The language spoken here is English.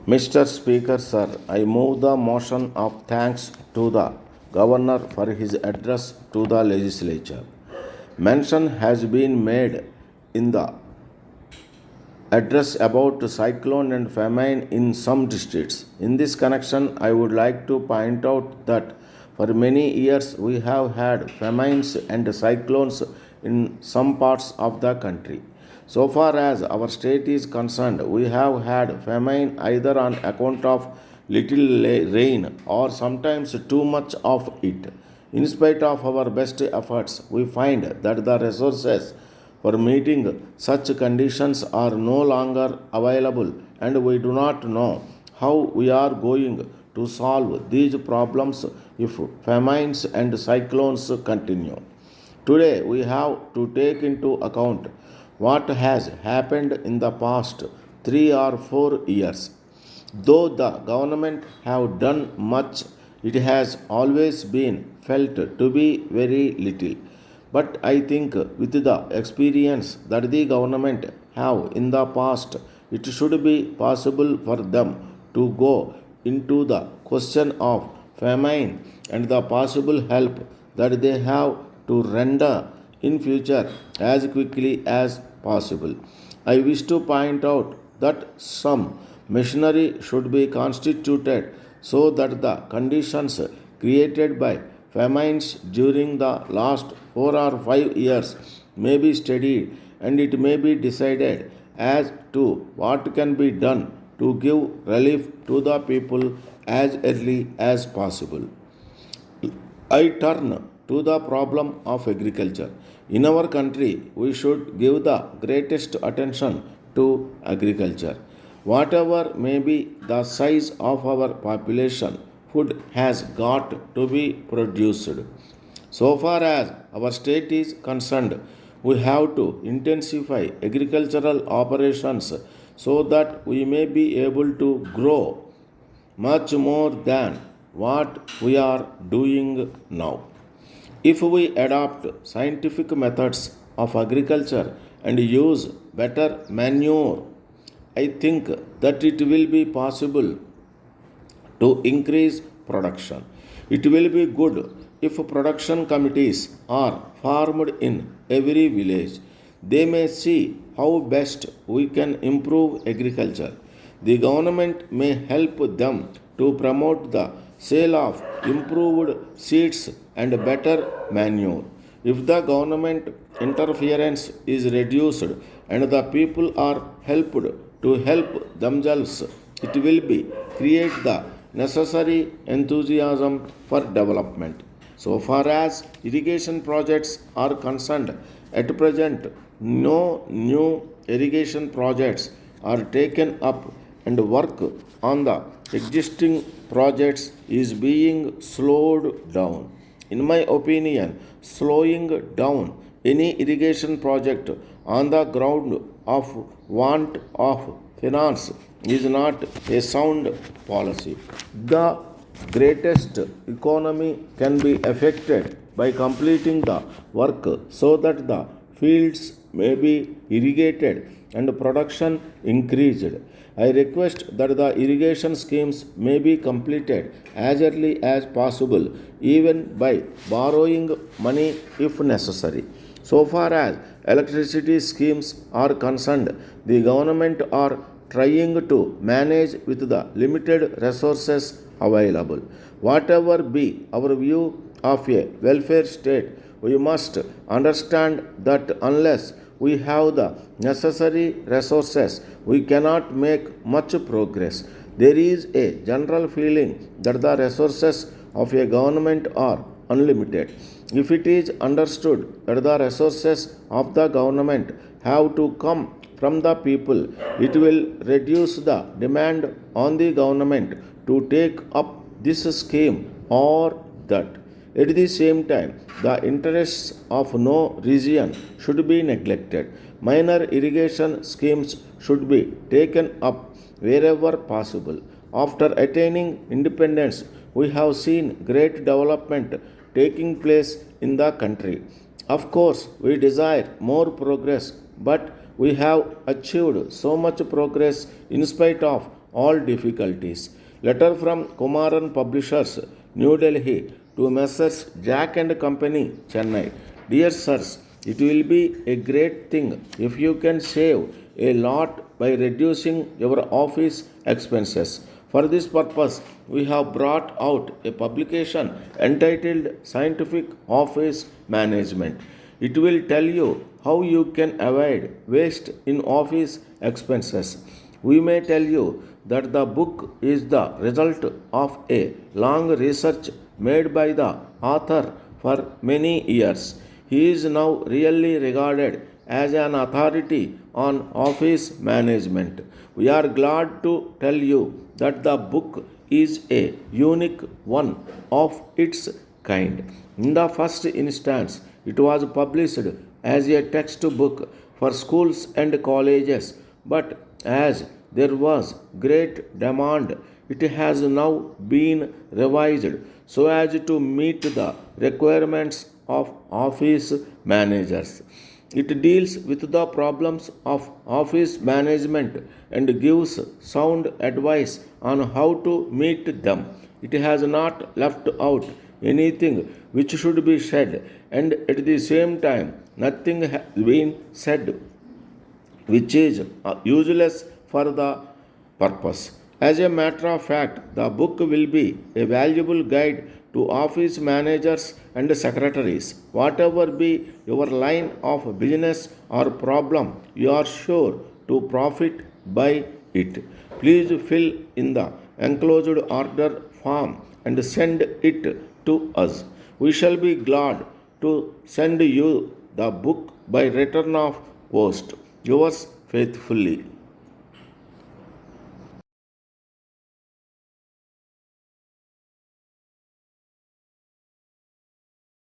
Mr. Speaker, sir, I move the motion of thanks to the Governor for his address to the legislature. Mention has been made in the address about cyclone and famine in some districts. In this connection, I would like to point out that for many years we have had famines and cyclones in some parts of the country. So far as our state is concerned, we have had famine either on account of little rain or sometimes too much of it. In spite of our best efforts, we find that the resources for meeting such conditions are no longer available, and we do not know how we are going to solve these problems if famines and cyclones continue. Today, we have to take into account what has happened in the past 3 or 4 years. Though the government have done much, it has always been felt to be very little. But I think with the experience that the government have in the past, it should be possible for them to go into the question of famine and the possible help that they have to render in future as quickly as possible. I wish to point out that some machinery should be constituted so that the conditions created by famines during the last 4 or 5 years may be studied, and it may be decided as to what can be done to give relief to the people as early as possible. I turn to the problem of agriculture. In our country, we should give the greatest attention to agriculture. Whatever may be the size of our population, food has got to be produced. So far as our state is concerned, we have to intensify agricultural operations so that we may be able to grow much more than what we are doing now. If we adopt scientific methods of agriculture and use better manure, I think that it will be possible to increase production. It will be good if production committees are formed in every village. They may see how best we can improve agriculture. The government may help them to promote the sale of improved seeds and better manure. If the government interference is reduced and the people are helped to help themselves, it will be create the necessary enthusiasm for development. So far as irrigation projects are concerned, at present no new irrigation projects are taken up, and work on the existing projects is being slowed down. In my opinion, slowing down any irrigation project on the ground of want of finance is not a sound policy. The greatest economy can be affected by completing the work so that the fields may be irrigated and production increased. I request that the irrigation schemes may be completed as early as possible, even by borrowing money if necessary. So far as electricity schemes are concerned, the government are trying to manage with the limited resources available. Whatever be our view of a welfare state, we must understand that unless we have the necessary resources, we cannot make much progress. There is a general feeling that the resources of a government are unlimited. If it is understood that the resources of the government have to come from the people, it will reduce the demand on the government to take up this scheme or that. At the same time, the interests of no region should be neglected. Minor irrigation schemes should be taken up wherever possible. After attaining independence, we have seen great development taking place in the country. Of course, we desire more progress, but we have achieved so much progress in spite of all difficulties. Letter from Kumaran Publishers, New Delhi, to Messrs. Jack and Company, Chennai. Dear sirs, it will be a great thing if you can save a lot by reducing your office expenses. For this purpose, we have brought out a publication entitled Scientific Office Management. It will tell you how you can avoid waste in office expenses. We may tell you that the book is the result of a long research made by the author for many years. He is now really regarded as an authority on office management. We are glad to tell you that the book is a unique one of its kind. In the first instance, it was published as a textbook for schools and colleges, but as there was great demand, it has now been revised so as to meet the requirements of office managers. It deals with the problems of office management and gives sound advice on how to meet them. It has not left out anything which should be said, and at the same time, nothing has been said which is useless for the purpose. As a matter of fact, the book will be a valuable guide to office managers and secretaries. Whatever be your line of business or problem, you are sure to profit by it. Please fill in the enclosed order form and send it to us. We shall be glad to send you the book by return of post. Yours faithfully.